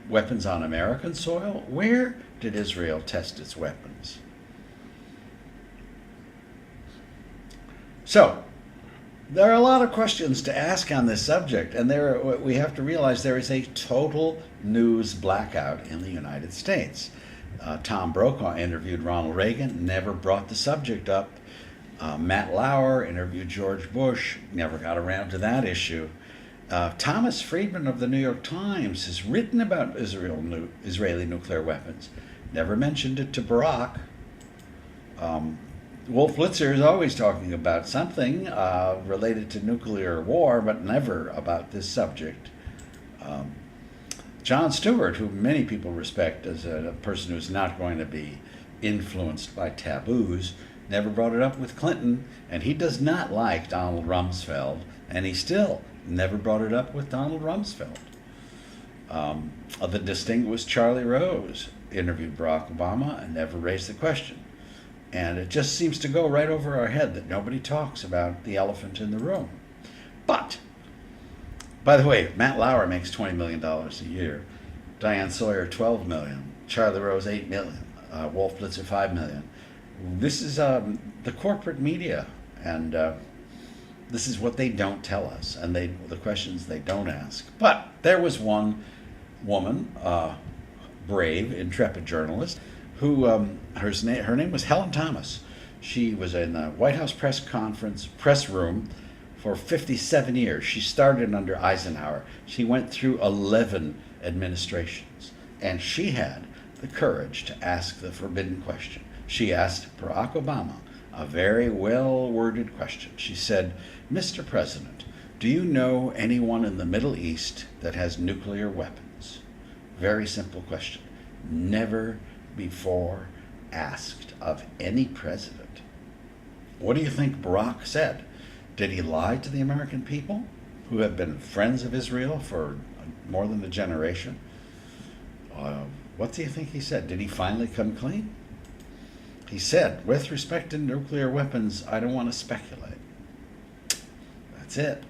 weapons on American soil? Where did Israel test its weapons? So, there are a lot of questions to ask on this subject, and we have to realize there is a total news blackout in the United States. Tom Brokaw interviewed Ronald Reagan, never brought the subject up. Matt Lauer interviewed George Bush, never got around to that issue. Thomas Friedman of the New York Times has written about Israeli nuclear weapons, never mentioned it to Barack. Wolf Blitzer is always talking about something related to nuclear war, but never about this subject. Jon Stewart, who many people respect as a person who's not going to be influenced by taboos, never brought it up with Clinton, and he does not like Donald Rumsfeld, and he still never brought it up with Donald Rumsfeld. The distinguished Charlie Rose interviewed Barack Obama and never raised the question. And it just seems to go right over our head that nobody talks about the elephant in the room. But, by the way, Matt Lauer makes $20 million a year, Diane Sawyer $12 million, Charlie Rose $8 million, Wolf Blitzer $5 million. This is the corporate media, and this is what they don't tell us, and the questions they don't ask. But there was one woman, brave, intrepid journalist, who her name was Helen Thomas. She was in the White House press room for 57 years. She started under Eisenhower. She went through 11 administrations, and she had the courage to ask the forbidden question. She asked Barack Obama a very well-worded question. She said, "Mr. President, do you know anyone in the Middle East that has nuclear weapons?" Very simple question. Never before asked of any president. What do you think Barack said? Did he lie to the American people, who have been friends of Israel for more than a generation? What do you think he said? Did he finally come clean? He said, "With respect to nuclear weapons, I don't want to speculate." That's it.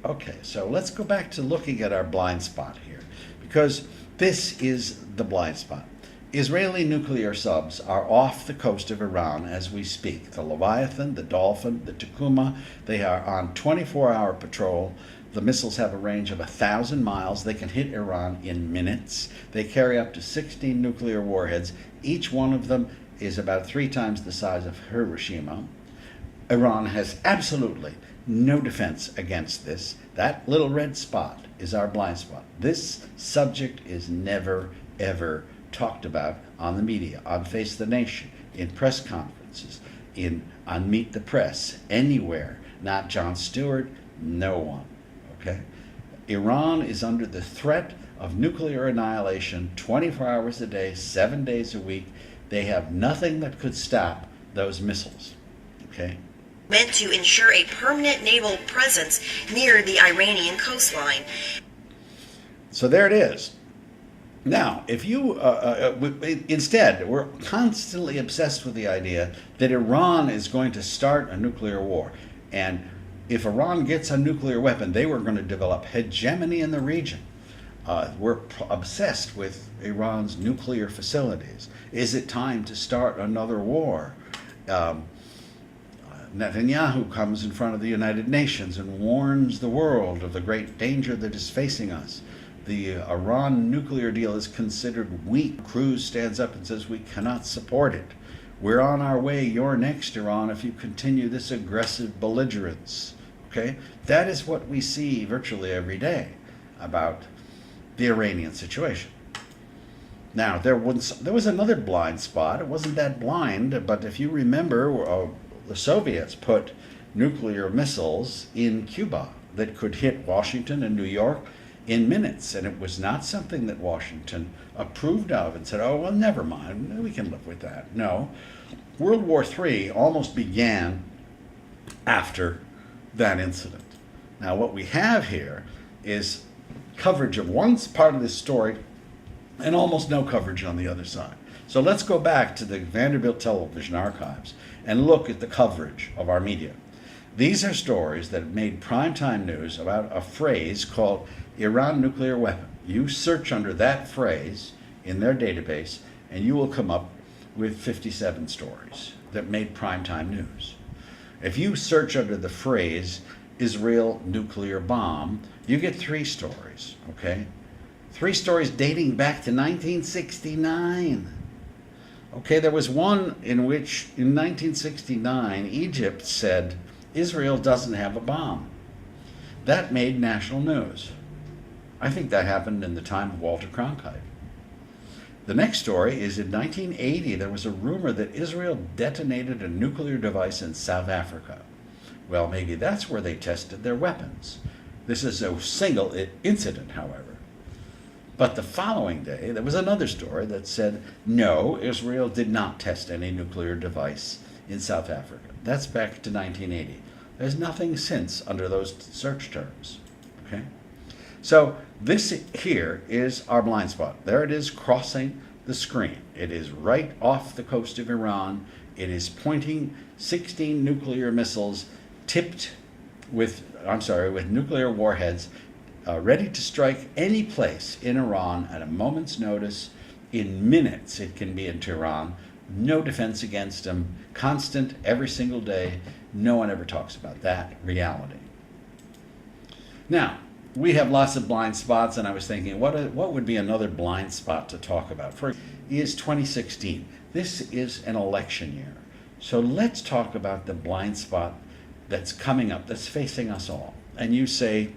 Okay, so let's go back to looking at our blind spot here, because this is the blind spot. Israeli nuclear subs are off the coast of Iran as we speak. The Leviathan, the Dolphin, the Takuma, they are on 24-hour patrol. The missiles have a range of 1,000 miles. They can hit Iran in minutes. They carry up to 16 nuclear warheads. Each one of them is about 3 times the size of Hiroshima. Iran has absolutely no defense against this. That little red spot is our blind spot. This subject is never, ever talked about on the media, on Face the Nation, in press conferences, on Meet the Press, anywhere. Not Jon Stewart, no one. Okay? Iran is under the threat of nuclear annihilation 24 hours a day, 7 days a week. They have nothing that could stop those missiles. Okay? Meant to ensure a permanent naval presence near the Iranian coastline. So there it is. Now, if you, instead, we're constantly obsessed with the idea that Iran is going to start a nuclear war. And if Iran gets a nuclear weapon, they were going to develop hegemony in the region. We're obsessed with Iran's nuclear facilities. Is it time to start another war? Netanyahu comes in front of the United Nations and warns the world of the great danger that is facing us. The Iran nuclear deal is considered weak. Cruz stands up and says, we cannot support it. We're on our way. You're next, Iran, if you continue this aggressive belligerence. Okay? That is what we see virtually every day about the Iranian situation. Now, there was another blind spot. It wasn't that blind, but if you remember, the Soviets put nuclear missiles in Cuba that could hit Washington and New York in minutes, and it was not something that Washington approved of and said, oh, well, never mind, we can live with that. No. World War III almost began after that incident. Now, what we have here is coverage of one part of this story and almost no coverage on the other side. So let's go back to the Vanderbilt Television Archives and look at the coverage of our media. These are stories that have made primetime news about a phrase called Iran nuclear weapon. You search under that phrase in their database and you will come up with 57 stories that made primetime news. If you search under the phrase Israel nuclear bomb, you get 3 stories, okay? 3 stories dating back to 1969. Okay, there was one in which in 1969 Egypt said Israel doesn't have a bomb. That made national news. I think that happened in the time of Walter Cronkite. The next story is in 1980, there was a rumor that Israel detonated a nuclear device in South Africa. Well, maybe that's where they tested their weapons. This is a single incident, however. But the following day, there was another story that said, no, Israel did not test any nuclear device in South Africa. That's back to 1980. There's nothing since under those search terms. Okay? So this here is our blind spot. There it is crossing the screen. It is right off the coast of Iran. It is pointing 16 nuclear missiles tipped with nuclear warheads ready to strike any place in Iran at a moment's notice. In minutes it can be in Tehran. No defense against them. Constant every single day. No one ever talks about that reality. Now, we have lots of blind spots, and I was thinking, what would be another blind spot to talk about? First is 2016. This is an election year. So let's talk about the blind spot that's coming up, that's facing us all. And you say,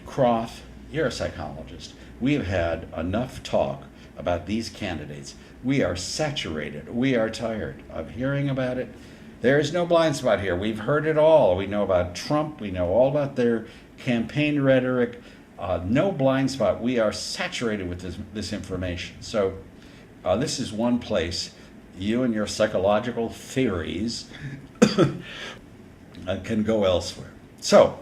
Croft, you're a psychologist. We have had enough talk about these candidates. We are saturated. We are tired of hearing about it. There is no blind spot here. We've heard it all. We know about Trump. We know all about their campaign rhetoric. No blind spot. We are saturated with this information. So this is one place you and your psychological theories can go elsewhere. So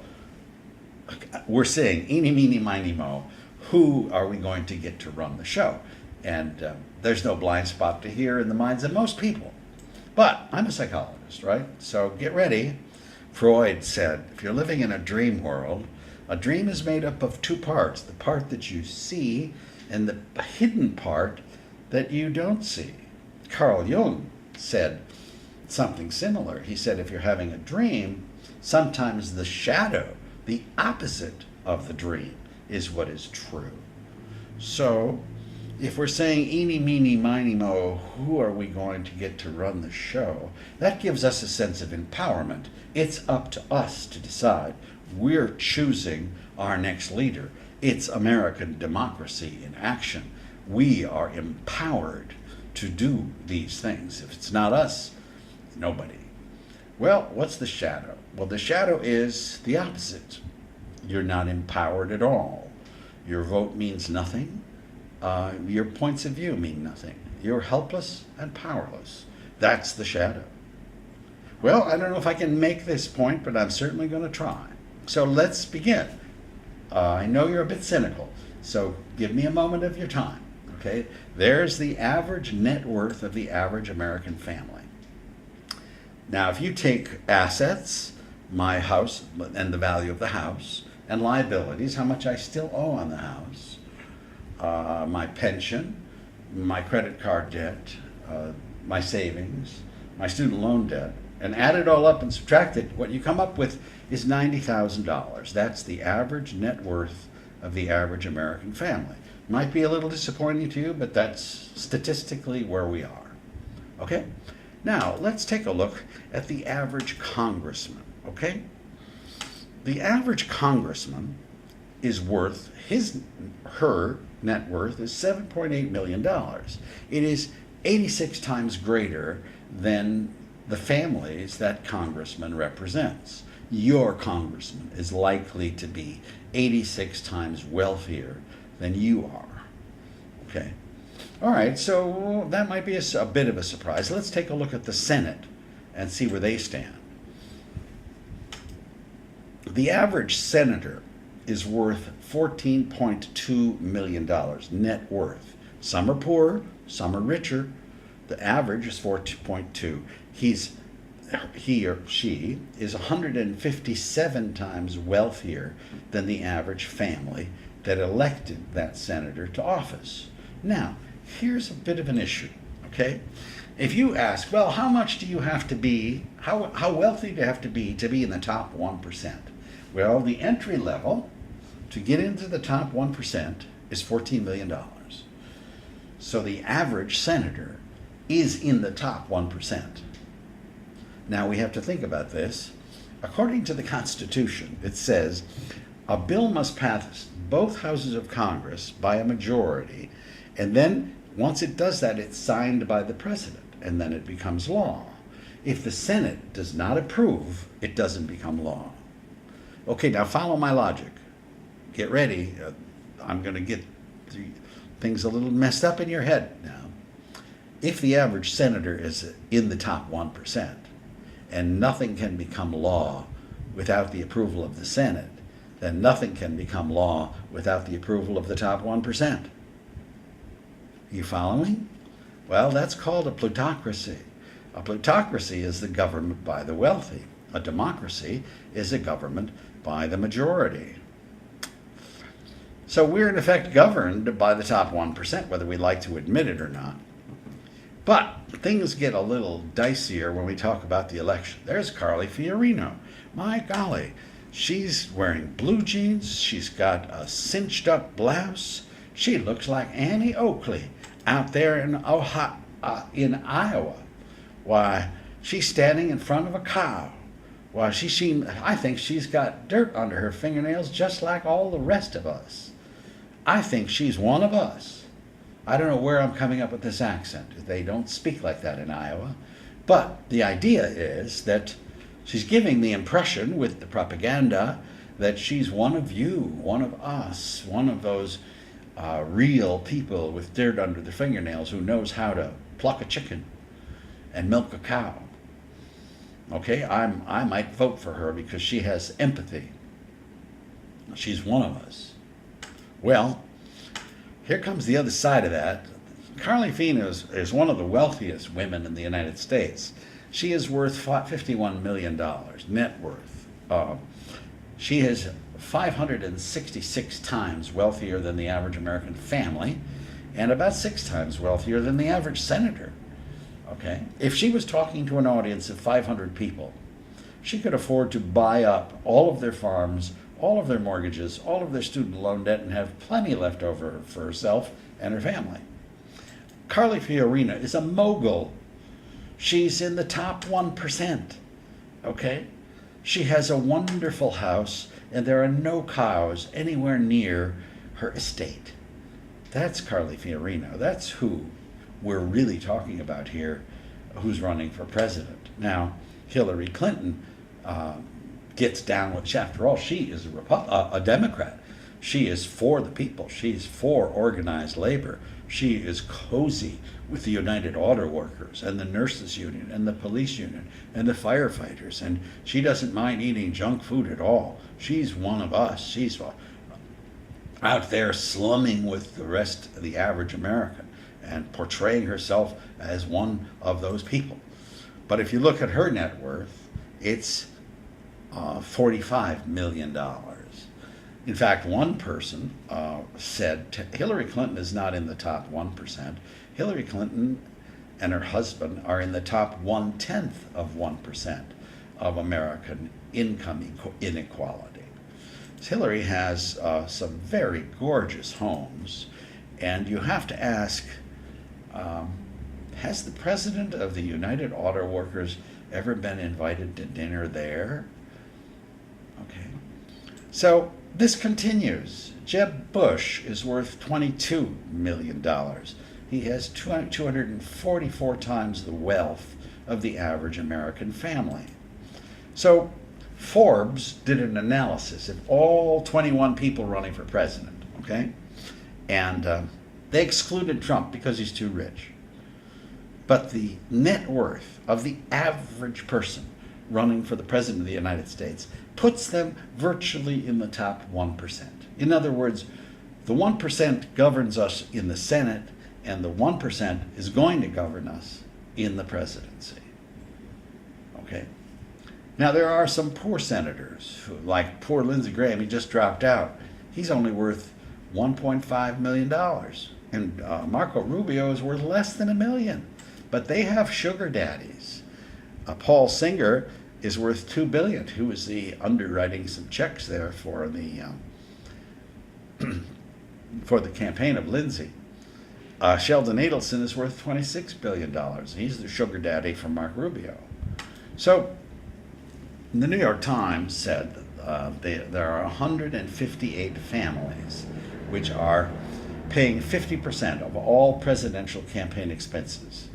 we're saying, eeny, meeny, miny, mo, who are we going to get to run the show? And there's no blind spot to hear in the minds of most people. But I'm a psychologist, right? So get ready. Freud said, if you're living in a dream world, a dream is made up of 2 parts, the part that you see and the hidden part that you don't see. Carl Jung said something similar. He said, if you're having a dream, sometimes the shadow, the opposite of the dream, is what is true. So if we're saying eeny, meeny, miny, mo, who are we going to get to run the show? That gives us a sense of empowerment. It's up to us to decide. We're choosing our next leader. It's American democracy in action. We are empowered to do these things. If it's not us, nobody. Well, what's the shadow? Well, the shadow is the opposite. You're not empowered at all. Your vote means nothing. Your points of view mean nothing. You're helpless and powerless. That's the shadow. Well, I don't know if I can make this point, but I'm certainly going to try. So let's begin. I know you're a bit cynical, so give me a moment of your time. Okay, there's the average net worth of the average American family. Now, if you take assets, my house and the value of the house, and liabilities, how much I still owe on the house, my pension, my credit card debt, my savings, my student loan debt, and add it all up and subtract it, what you come up with is $90,000. That's the average net worth of the average American family. Might be a little disappointing to you, but that's statistically where we are. Okay? Now, let's take a look at the average congressman, okay? The average congressman is worth, her net worth is $7.8 million. It is 86 times greater than the families that congressman represents. Your congressman is likely to be 86 times wealthier than you are. Okay. All right, so that might be a bit of a surprise. Let's take a look at the Senate and see where they stand. The average senator is worth $14.2 million net worth. Some are poorer, some are richer. The average is 4.2. He or she is 157 times wealthier than the average family that elected that senator to office. Now, here's a bit of an issue, okay? If you ask, well, how much do you have to be, how wealthy do you have to be in the top 1%? Well, the entry level to get into the top 1% is $14 million. So the average senator is in the top 1%. Now we have to think about this. According to the Constitution, it says a bill must pass both houses of Congress by a majority, and then once it does that, it's signed by the president, and then it becomes law. If the Senate does not approve, it doesn't become law. Okay, now follow my logic. Get ready. I'm going to get things a little messed up in your head now. If the average senator is in the top 1%, and nothing can become law without the approval of the Senate, then nothing can become law without the approval of the top 1%. You following? Well, that's called a plutocracy. A plutocracy is the government by the wealthy. A democracy is a government by the majority. So we're in effect governed by the top 1%, whether we like to admit it or not. But things get a little dicier when we talk about the election. There's Carly Fiorina. My golly, she's wearing blue jeans. She's got a cinched up blouse. She looks like Annie Oakley out there in Iowa. Why, she's standing in front of a cow. Why, I think she's got dirt under her fingernails just like all the rest of us. I think she's one of us. I don't know where I'm coming up with this accent. They don't speak like that in Iowa. But the idea is that she's giving the impression with the propaganda that she's one of you, one of us, one of those real people with dirt under their fingernails who knows how to pluck a chicken and milk a cow. Okay, I might vote for her because she has empathy. She's one of us. Well, here comes the other side of that. Carly Fiorina is one of the wealthiest women in the United States. She is worth $51 million net worth. She is 566 times wealthier than the average American family and about 6 times wealthier than the average senator. Okay? If she was talking to an audience of 500 people, she could afford to buy up all of their farms, all of their mortgages, all of their student loan debt, and have plenty left over for herself and her family. Carly Fiorina is a mogul. She's in the top 1%. Okay? She has a wonderful house, and there are no cows anywhere near her estate. That's Carly Fiorina. That's who we're really talking about here, who's running for president. Now, Hillary Clinton gets down with, after all, she is a Democrat. She is for the people. She's for organized labor. She is cozy with the United Auto Workers and the nurses union and the police union and the firefighters, and she doesn't mind eating junk food at all. She's one of us. She's out there slumming with the rest of the average American and portraying herself as one of those people. But if you look at her net worth, it's $45 million. In fact, one person said Hillary Clinton is not in the top 1%. Hillary Clinton and her husband are in the top 1/10 of 1% of American income inequality. Hillary has some very gorgeous homes, and you have to ask, has the president of the United Auto Workers ever been invited to dinner there? Okay. So this continues. Jeb Bush is worth $22 million. He has 244 times the wealth of the average American family. So Forbes did an analysis of all 21 people running for president, okay? And they excluded Trump because he's too rich. But the net worth of the average person running for the president of the United States puts them virtually in the top 1%. In other words, the 1% governs us in the Senate, and the 1% is going to govern us in the presidency. Okay? Now, there are some poor senators, who, like poor Lindsey Graham, he just dropped out. He's only worth $1.5 million. And Marco Rubio is worth less than $1 million. But they have sugar daddies. Paul Singer is worth $2 billion. Who was the underwriting some checks there for the for the campaign of Lindsey. Sheldon Adelson is worth $26 billion. He's the sugar daddy for Mark Rubio. So the New York Times said there are 158 families which are paying 50% of all presidential campaign expenses.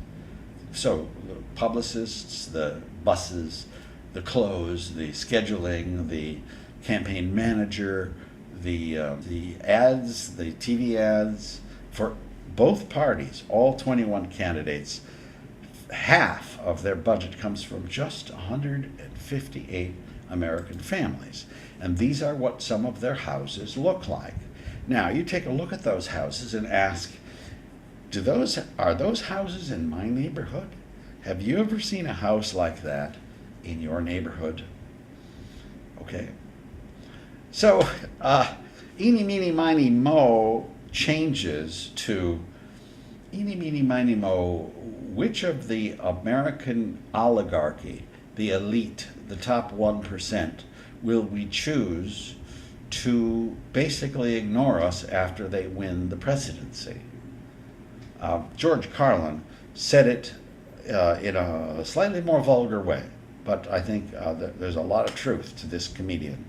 So the publicists, the buses, the clothes, the scheduling, the campaign manager, the ads, the TV ads, for both parties, all 21 candidates, half of their budget comes from just 158 American families. And these are what some of their houses look like. Now, you take a look at those houses and ask, are those houses in my neighborhood? Have you ever seen a house like that in your neighborhood? Okay. So, eeny, meeny, miny, mo changes to eeny, meeny, miny, mo, which of the American oligarchy, the elite, the top 1%, will we choose to basically ignore us after they win the presidency? George Carlin said it in a slightly more vulgar way, but I think that there's a lot of truth to this comedian.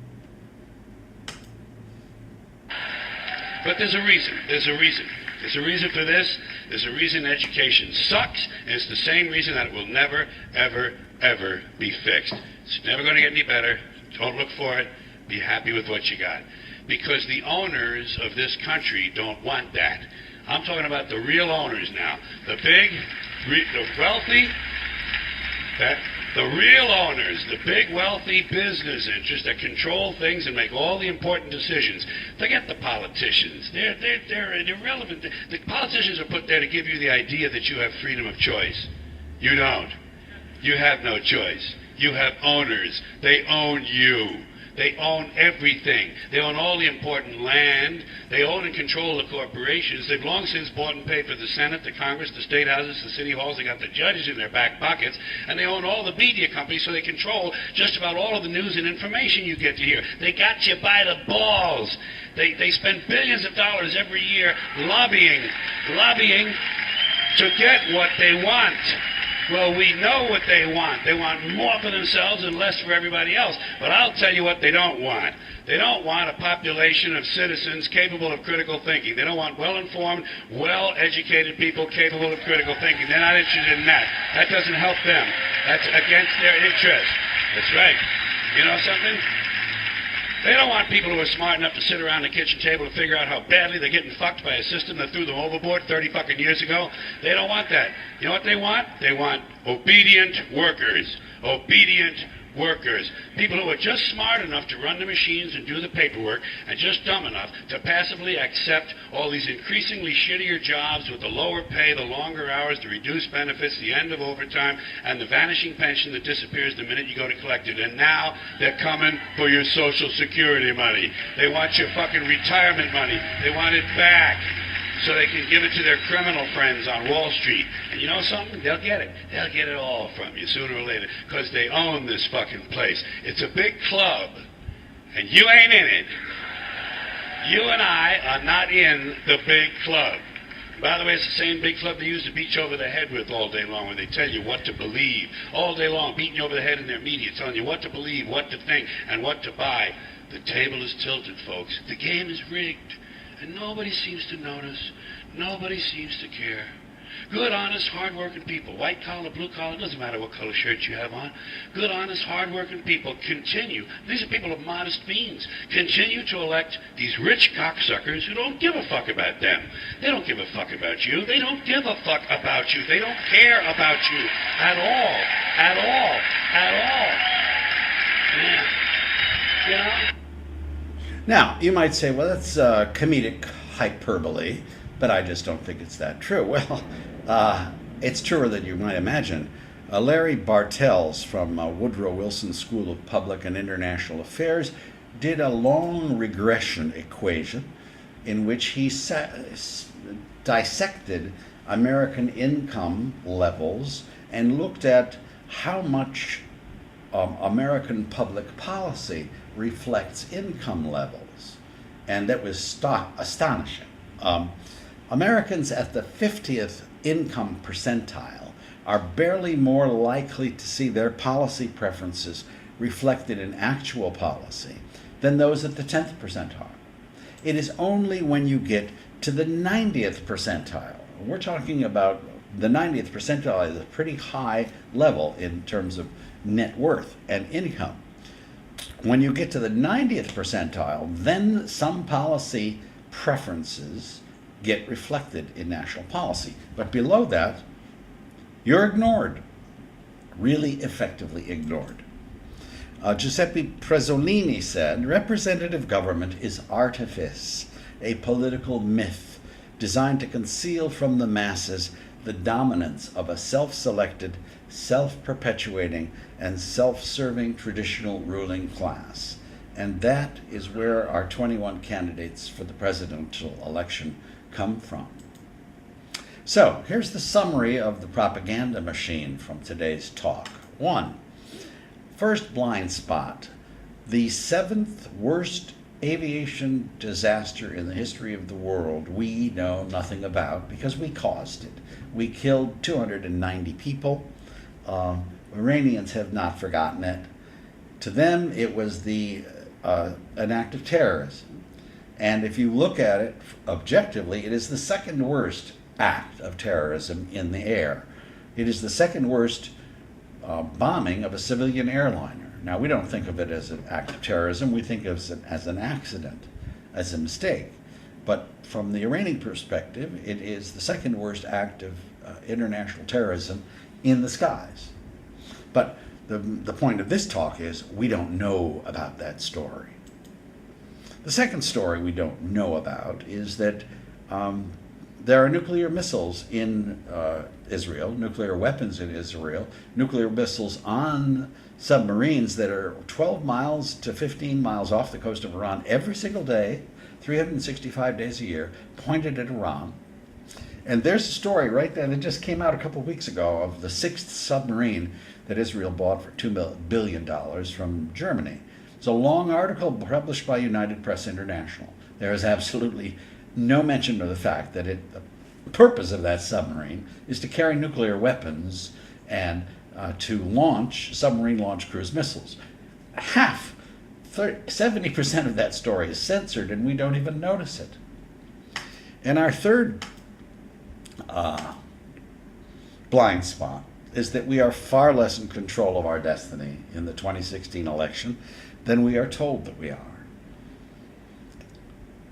But there's a reason. There's a reason. There's a reason for this. There's a reason education sucks, and it's the same reason that it will never, ever, ever be fixed. It's never going to get any better. Don't look for it. Be happy with what you got. Because the owners of this country don't want that. I'm talking about the real owners now. The big, the wealthy, the real owners, the big wealthy business interests that control things and make all the important decisions. Forget the politicians. They're irrelevant. The politicians are put there to give you the idea that you have freedom of choice. You don't. You have no choice. You have owners. They own you. They own everything. They own all the important land. They own and control the corporations. They've long since bought and paid for the Senate, the Congress, the state houses, the city halls. They got the judges in their back pockets. And they own all the media companies, so they control just about all of the news and information you get to hear. They got you by the balls. They spend billions of dollars every year lobbying to get what they want. Well, we know what they want. They want more for themselves and less for everybody else. But I'll tell you what they don't want. They don't want a population of citizens capable of critical thinking. They don't want well-informed, well-educated people capable of critical thinking. They're not interested in that. That doesn't help them. That's against their interest. That's right. You know something? They don't want people who are smart enough to sit around the kitchen table to figure out how badly they're getting fucked by a system that threw them overboard 30 fucking years ago. They don't want that. You know what they want? They want obedient workers. Obedient workers. People who are just smart enough to run the machines and do the paperwork and just dumb enough to passively accept all these increasingly shittier jobs with the lower pay, the longer hours, the reduced benefits, the end of overtime, and the vanishing pension that disappears the minute you go to collect it. And now they're coming for your Social Security money. They want your fucking retirement money. They want it back, so they can give it to their criminal friends on Wall Street. And you know something? They'll get it. They'll get it all from you sooner or later, because they own this fucking place. It's a big club, and you ain't in it. You and I are not in the big club. By the way, it's the same big club they used to beat you over the head with all day long when they tell you what to believe. All day long, beating you over the head in their media, telling you what to believe, what to think, and what to buy. The table is tilted, folks. The game is rigged. And nobody seems to notice. Nobody seems to care. Good, honest, hard-working people, white collar, blue collar, doesn't matter what color shirt you have on. Good, honest, hard-working people continue. These are people of modest means. Continue to elect these rich cocksuckers who don't give a fuck about them. They don't give a fuck about you. They don't give a fuck about you. They don't care about you at all. At all. At all. Yeah. You know? Now, you might say, well, that's comedic hyperbole, but I just don't think it's that true. Well, it's truer than you might imagine. Larry Bartels from Woodrow Wilson School of Public and International Affairs did a long regression equation in which he dissected American income levels and looked at how much American public policy reflects income levels, and that was astonishing. Americans at the 50th income percentile are barely more likely to see their policy preferences reflected in actual policy than those at the 10th percentile. It is only when you get to the 90th percentile, we're talking about the 90th percentile is a pretty high level in terms of net worth and income. When you get to the 90th percentile, then some policy preferences get reflected in national policy. But below that, you're ignored, really effectively ignored. Giuseppe Prezzolini said, representative government is artifice, a political myth designed to conceal from the masses the dominance of a self-selected, self-perpetuating, and self-serving traditional ruling class. And that is where our 21 candidates for the presidential election come from. So, here's the summary of the propaganda machine from today's talk. 1. First blind spot. The 7th worst aviation disaster in the history of the world we know nothing about because we caused it. We killed 290 people. Iranians have not forgotten it. To them, it was an act of terrorism. And if you look at it objectively, it is the second worst act of terrorism in the air. It is the second worst bombing of a civilian airliner. Now, we don't think of it as an act of terrorism. We think of it as an accident, as a mistake. But from the Iranian perspective, it is the second worst act of international terrorism in the skies. But the point of this talk is we don't know about that story. The second story we don't know about is that there are nuclear missiles in Israel, nuclear weapons in Israel, nuclear missiles on submarines that are 12 miles to 15 miles off the coast of Iran every single day, 365 days a year, pointed at Iran. And there's a story right there that just came out a couple of weeks ago of the 6th submarine that Israel bought for $2 billion from Germany. It's a long article published by United Press International. There is absolutely no mention of the fact that the purpose of that submarine is to carry nuclear weapons and to launch submarine-launched cruise missiles. 70% of that story is censored, and we don't even notice it. And our third blind spot is that we are far less in control of our destiny in the 2016 election than we are told that we are.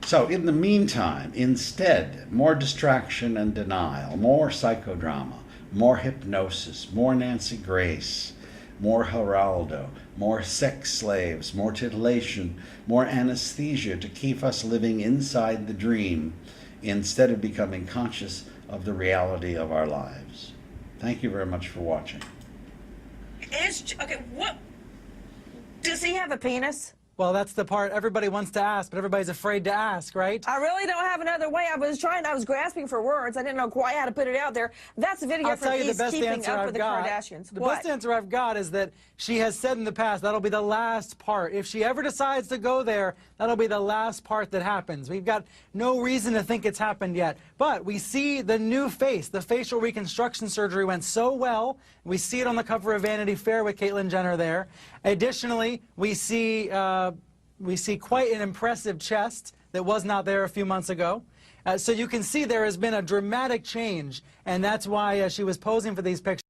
So in the meantime, instead, more distraction and denial, more psychodrama, more hypnosis, more Nancy Grace, more Geraldo, more sex slaves, more titillation, more anesthesia to keep us living inside the dream instead of becoming conscious of the reality of our lives. Thank you very much for watching. Okay, what? Does he have a penis? Well, that's the part everybody wants to ask, but everybody's afraid to ask, right? I really don't have another way. I was grasping for words. I didn't know quite how to put it out there. That's a video from East Keeping Up with the Kardashians. The best answer I've got is that she has said in the past that'll be the last part. If she ever decides to go there, that'll be the last part that happens. We've got no reason to think it's happened yet. But we see the new face. The facial reconstruction surgery went so well. We see it on the cover of Vanity Fair with Caitlyn Jenner there. Additionally, we see quite an impressive chest that was not there a few months ago. So you can see there has been a dramatic change, and that's why she was posing for these pictures.